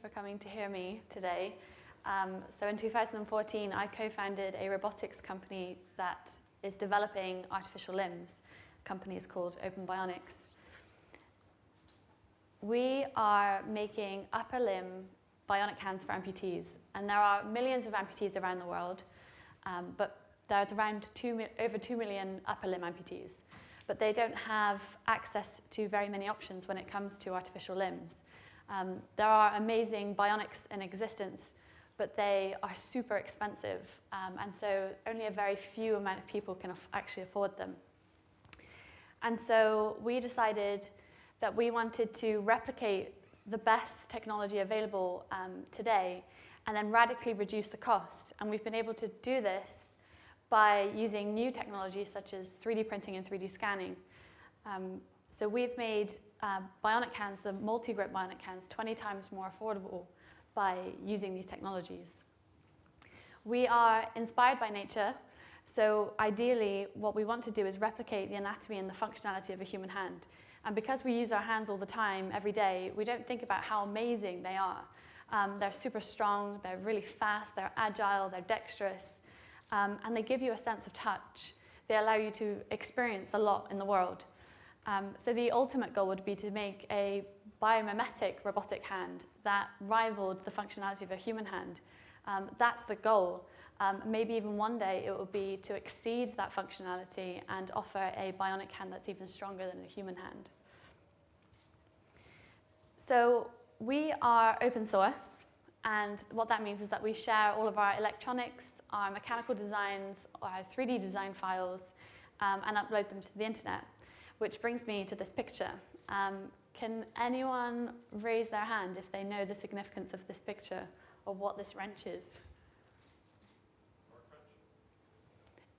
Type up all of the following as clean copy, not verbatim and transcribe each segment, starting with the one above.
for coming to hear me today. So in 2014, I co-founded a robotics company that is developing artificial limbs. The company is called Open Bionics. We are making upper limb bionic hands for amputees. And there are millions of amputees around the world, but there's around over 2 million upper limb amputees. But they don't have access to very many options when it comes to artificial limbs. There are amazing bionics in existence, but they are super expensive, and so only a very few amount of people can actually afford them. And so we decided that we wanted to replicate the best technology available today and then radically reduce the cost. And we've been able to do this by using new technologies such as 3D printing and 3D scanning. So we've made bionic hands, the multi-grip bionic hands, 20 times more affordable by using these technologies. We are inspired by nature, so ideally what we want to do is replicate the anatomy and the functionality of a human hand. And because we use our hands all the time, every day, we don't think about how amazing they are. They're super strong, they're really fast, they're agile, they're dexterous, and they give you a sense of touch. They allow you to experience a lot in the world. So the ultimate goal would be to make a biomimetic robotic hand that rivaled the functionality of a human hand. That's the goal. Maybe even one day it will be to exceed that functionality and offer a bionic hand that's even stronger than a human hand. So we are open source, and what that means is that we share all of our electronics, our mechanical designs, our 3D design files, and upload them to the internet, which brings me to this picture. Can anyone raise their hand if they know the significance of this picture or what this wrench is?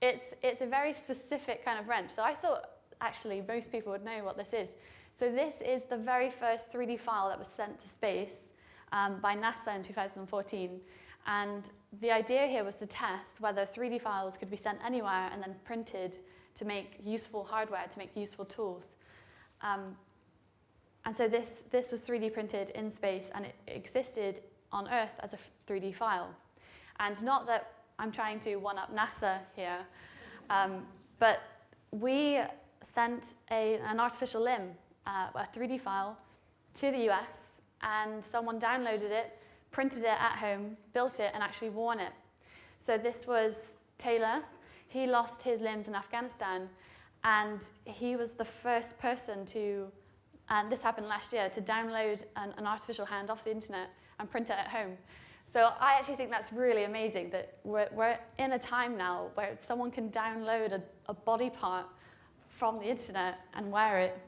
It's a very specific kind of wrench. So I thought, actually, most people would know what this is. So this is the very first 3D file that was sent to space by NASA in 2014. And the idea here was to test whether 3D files could be sent anywhere and then printed to make useful hardware, to make useful tools. And so this was 3D printed in space, and it existed on Earth as a 3D file. And not that I'm trying to one-up NASA here, but we sent an artificial limb, a 3D file, to the US, and someone downloaded it, printed it at home, built it, and actually worn it. So this was Taylor. He lost his limbs in Afghanistan, and he was the first person to, and this happened last year, to download an artificial hand off the internet and print it at home. So I actually think that's really amazing that we're in a time now where someone can download a body part from the internet and wear it.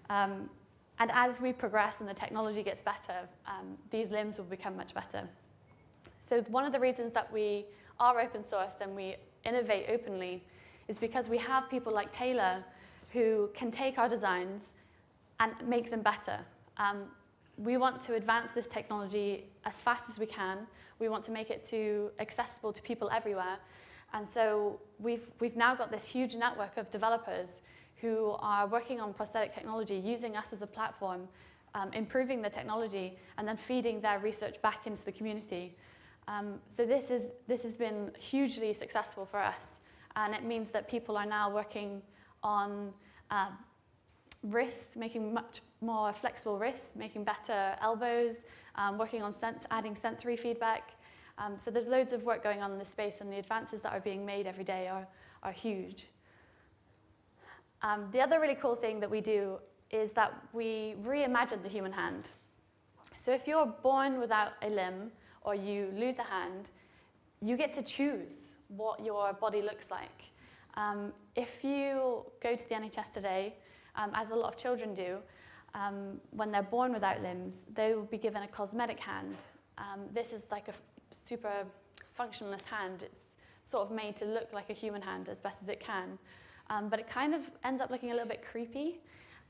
And as we progress and the technology gets better, these limbs will become much better. So one of the reasons that we are open source and we innovate openly is because we have people like Taylor who can take our designs and make them better. We want to advance this technology as fast as we can. We want to make it accessible to people everywhere. And so we've now got this huge network of developers who are working on prosthetic technology, using us as a platform, improving the technology, and then feeding their research back into the community. So this has been hugely successful for us. And it means that people are now working on wrists, making much more flexible wrists, making better elbows, working on adding sensory feedback. So there's loads of work going on in this space, and the advances that are being made every day are huge. The other really cool thing that we do is that we reimagine the human hand. So if you're born without a limb or you lose a hand, you get to choose what your body looks like. If you go to the NHS today, as a lot of children do, when they're born without limbs, they will be given a cosmetic hand. This is like a super functionless hand. It's sort of made to look like a human hand as best as it can. But it kind of ends up looking a little bit creepy.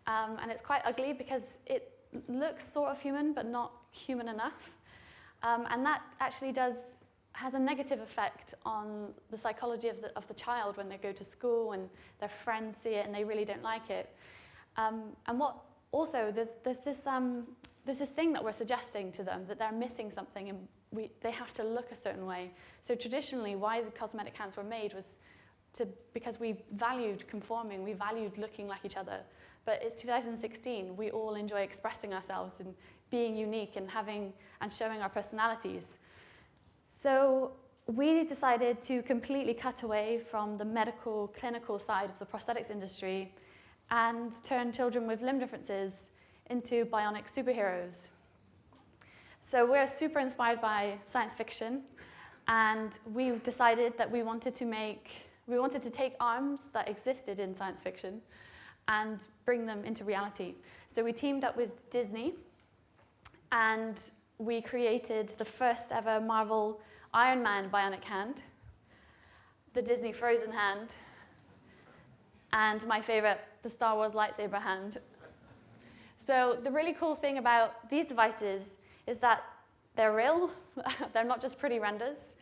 And it's quite ugly because it looks sort of human, but not human enough. And that actually has a negative effect on the psychology of the child when they go to school and their friends see it and they really don't like it. And what also, there's this there's this thing that we're suggesting to them, that they're missing something and they have to look a certain way. So traditionally, why the cosmetic hands were made was because we valued conforming, we valued looking like each other. But it's 2016, we all enjoy expressing ourselves and being unique and showing our personalities. So we decided to completely cut away from the medical, clinical side of the prosthetics industry and turn children with limb differences into bionic superheroes. So we're super inspired by science fiction, and we decided that we wanted to take arms that existed in science fiction and bring them into reality. So we teamed up with Disney, and we created the first ever Marvel Iron Man bionic hand, the Disney Frozen hand, and my favorite, the Star Wars lightsaber hand. So the really cool thing about these devices is that they're real. They're not just pretty renders.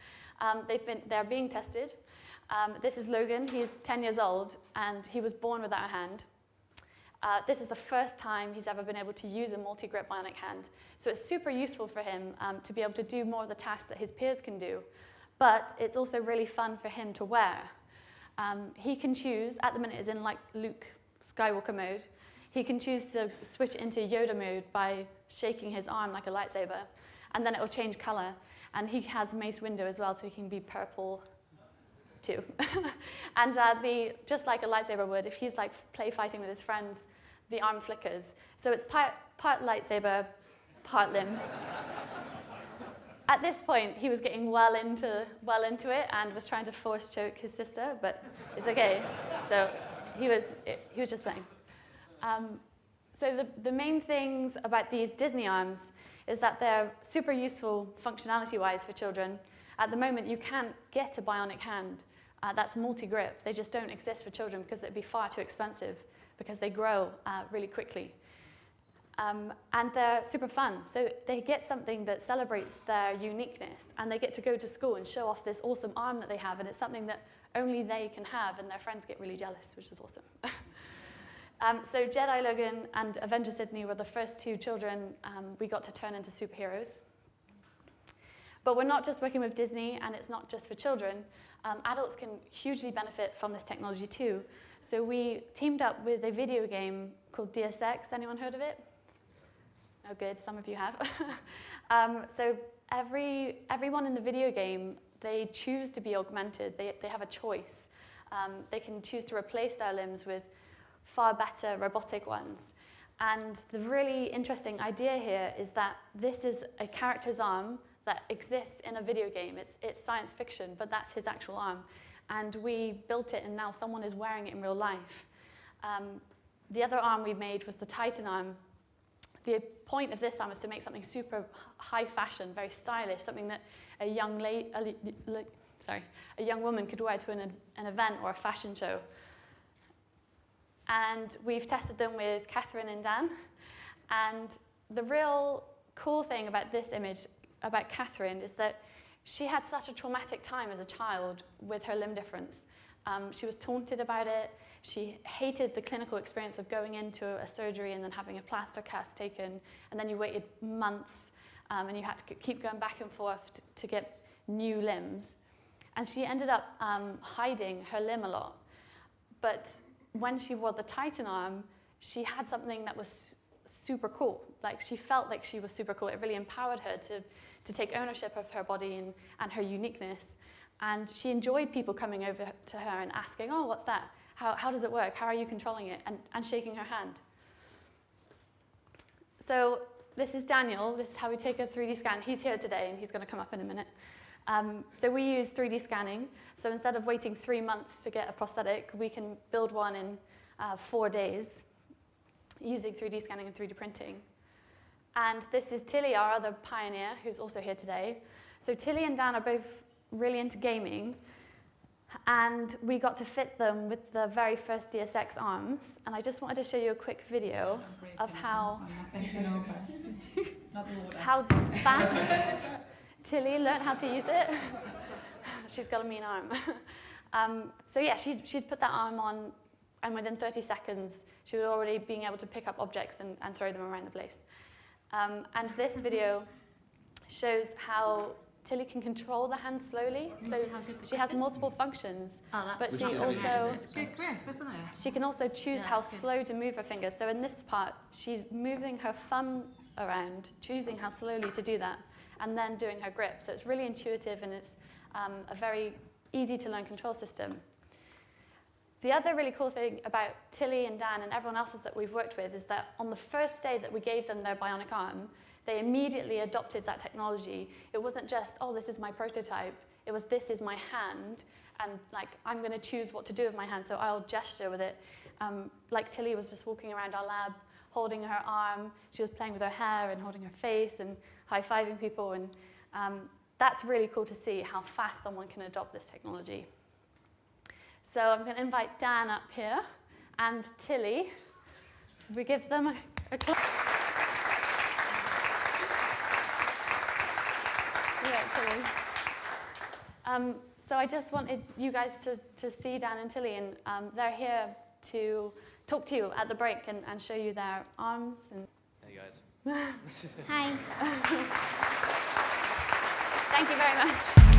They're being tested. This is Logan. He's 10 years old, and he was born without a hand. This is the first time he's ever been able to use a multi-grip bionic hand. So it's super useful for him to be able to do more of the tasks that his peers can do. But it's also really fun for him to wear. He can choose, at the minute it's in like Luke Skywalker mode, he can choose to switch into Yoda mode by shaking his arm like a lightsaber, and then it will change color. And he has Mace Windu as well, so he can be purple too. And just like a lightsaber would, if he's like play fighting with his friends, the arm flickers. So it's part lightsaber, part limb. At this point, he was getting well into it and was trying to force choke his sister, but it's okay. So he was just playing. So the main things about these Disney arms is that they're super useful functionality-wise for children. At the moment, you can't get a bionic hand that's multi-grip. They just don't exist for children because it'd be far too expensive because they grow really quickly. And they're super fun. So they get something that celebrates their uniqueness, and they get to go to school and show off this awesome arm that they have, and it's something that only they can have, and their friends get really jealous, which is awesome. So Jedi Logan and Avenger Sydney were the first two children we got to turn into superheroes. But we're not just working with Disney, and it's not just for children. Adults can hugely benefit from this technology too. So we teamed up with a video game called DSX. Anyone heard of it? Oh, good. Some of you have. So everyone in the video game, they choose to be augmented. They have a choice. They can choose to replace their limbs with far better robotic ones. And the really interesting idea here is that this is a character's arm that exists in a video game. It's science fiction, but that's his actual arm. And we built it, and now someone is wearing it in real life. The other arm we made was the Titan arm. The point of this arm is to make something super high fashion, very stylish, something that a young woman could wear to an event or a fashion show. And we've tested them with Catherine and Dan. And the real cool thing about this image, about Catherine, is that she had such a traumatic time as a child with her limb difference. She was taunted about it. She hated the clinical experience of going into a surgery and then having a plaster cast taken, and then you waited months, and you had to keep going back and forth to get new limbs. And she ended up hiding her limb a lot. But when she wore the Titan arm, she had something that was super cool. Like, she felt like she was super cool. It really empowered her to take ownership of her body and her uniqueness. And she enjoyed people coming over to her and asking, oh, what's that? How does it work? How are you controlling it? And shaking her hand. So this is Daniel. This is how we take a 3D scan. He's here today, and he's going to come up in a minute. So we use 3D scanning. So instead of waiting 3 months to get a prosthetic, we can build one in 4 days using 3D scanning and 3D printing. And this is Tilly, our other pioneer, who's also here today. So Tilly and Dan are both really into gaming, and we got to fit them with the very first DSX arms. And I just wanted to show you a quick video of how fast Tilly learned how to use it. She's got a mean arm. So yeah, she'd put that arm on, and within 30 seconds, she was already being able to pick up objects and throw them around the place. And this video shows how Tilly can control the hand slowly. So she has multiple functions, but she also it's good grip, isn't it? she can also choose how slow to move her fingers. So in this part, she's moving her thumb around, choosing how slowly to do that, and then doing her grip. So it's really intuitive, and it's a very easy to learn control system. The other really cool thing about Tilly and Dan and everyone else that we've worked with is that on the first day that we gave them their bionic arm, they immediately adopted that technology. It wasn't just, oh, this is my prototype. It was, this is my hand, and like, I'm going to choose what to do with my hand, so I'll gesture with it. Like Tilly was just walking around our lab, holding her arm. She was playing with her hair and holding her face and high-fiving people, and that's really cool to see how fast someone can adopt this technology. So I'm going to invite Dan up here and Tilly. We give them a clap. Yeah, Tilly. So I just wanted you guys to see Dan and Tilly, and they're here to talk to you at the break and show you their arms. And hey guys. Hi. Thank you very much.